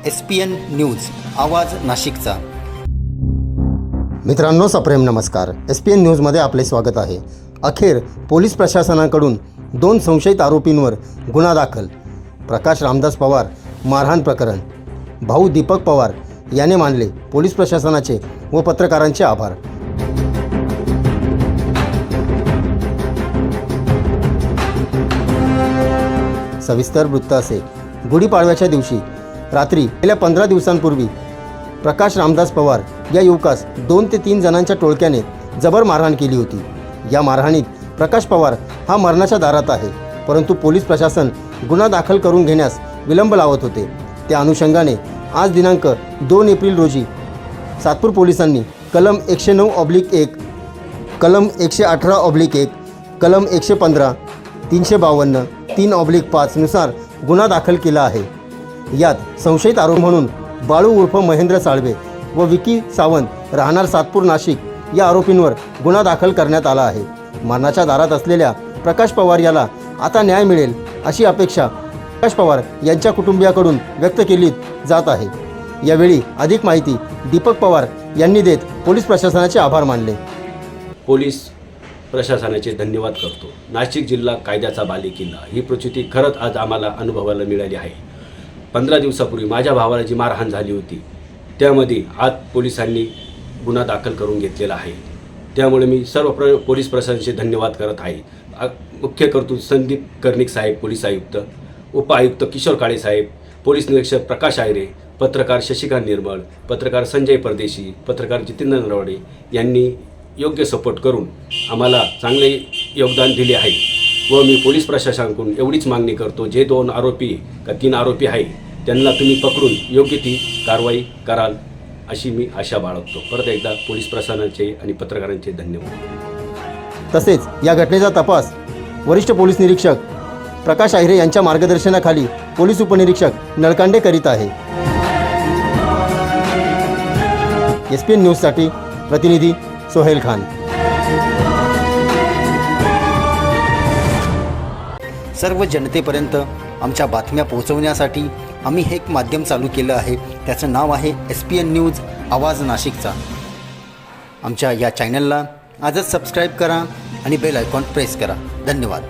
SPN news आवाज नाशिकचा। मित्रांनो, सप्रेम नमस्कार। SPN न्यूजमध्ये आपले स्वागत आहे। अखेर पोलीस प्रशासनाकडून 2 संशयित आरोपींवर गुन्हा दाखल। प्रकाश रामदास पवार मारहाण प्रकरण। भाऊ दीपक पवार याने मानले पोलीस प्रशासनाचे व पत्रकारांचे आभार। सविस्तर वृत्त असे। गुढीपाडव्याच्या दिवशी रात्री गेल्या 15 दिवसांपूर्वी प्रकाश रामदास पवार या युवकास 2 ते 3 जणांच्या टोळक्याने जबर मारहाण केली होती। या मारहाणीत प्रकाश पवार हा मरणाच्या दारात आहे, परंतु पोलीस प्रशासन गुन्हा दाखल करून घेण्यास विलंब लावत होते। त्या अनुषंगाने आज दिनांक 2 एप्रिल रोजी सातपूर पोलिसांनी कलम 109/1, कलम 118/1, कलम 115, 352, 3/5 नुसार गुन्हा दाखल केला आहे। यात संशयित आरोपी म्हणून बाळू उर्फ महेंद्र साळवे व विकी सावंत राहणार सातपूर नाशिक या आरोपींवर गुन्हा दाखल करण्यात आला आहे। मरणाच्या दारात असलेल्या प्रकाश पवार याला आता न्याय मिळेल अशी अपेक्षा प्रकाश पवार यांच्या कुटुंबियाकडून व्यक्त केली जात आहे। यावेळी अधिक माहिती दीपक पवार यांनी देत पोलीस प्रशासनाचे आभार मानले। पोलीस प्रशासनाचे धन्यवाद करतो। नाशिक जिल्हा कायद्याचा बालेकिल्ला ही प्रचिती खरंच आज आम्हाला अनुभवायला मिळाली आहे। 15 दिवसापूर्वी माझ्या भावाला जी मारहाण झाली होती त्यामध्ये आज पोलिसांनी गुन्हा दाखल करून घेतलेला आहे। त्यामुळे मी सर्व पोलीस प्रशासनाचे धन्यवाद करत आहे। मुख्य कर्तृत्व संदीप कर्णिक साहेब पोलीस आयुक्त, उपआयुक्त किशोर काळे साहेब, पोलीस निरीक्षक प्रकाश आयरे, पत्रकार शशिकांत निर्मळ, पत्रकार संजय परदेशी, पत्रकार जितेंद्र नरवडे यांनी योग्य सपोर्ट करून आम्हाला चांगले योगदान दिले आहे। व मी पोलीस प्रशासनाकडून एवढीच मागणी करतो, जे 2 आरोपी का 3 आरोपी आहे त्यांना तुम्ही पकडून योग्य ती कारवाई कराल अशी मी आशा बाळगतो। परत एकदा पोलीस प्रशासनाचे आणि पत्रकारांचे धन्यवाद। तसेच या घटनेचा तपास वरिष्ठ पोलीस निरीक्षक प्रकाश आहिरे यांच्या मार्गदर्शनाखाली पोलीस उपनिरीक्षक नळकांडे करीत आहे। SPN न्यूजसाठी प्रतिनिधी सोहेल खान। सर्व जनतेपर्यंत आमच्या बातम्या पोहोचवण्यासाठी आम्ही हे एक माध्यम चालू केलं आहे। त्याचं नाव आहे SPN न्यूज आवाज नाशिकचा। आमच्या या चॅनलला आजच सबस्क्राईब करा आणि बेल आयकॉन प्रेस करा। धन्यवाद।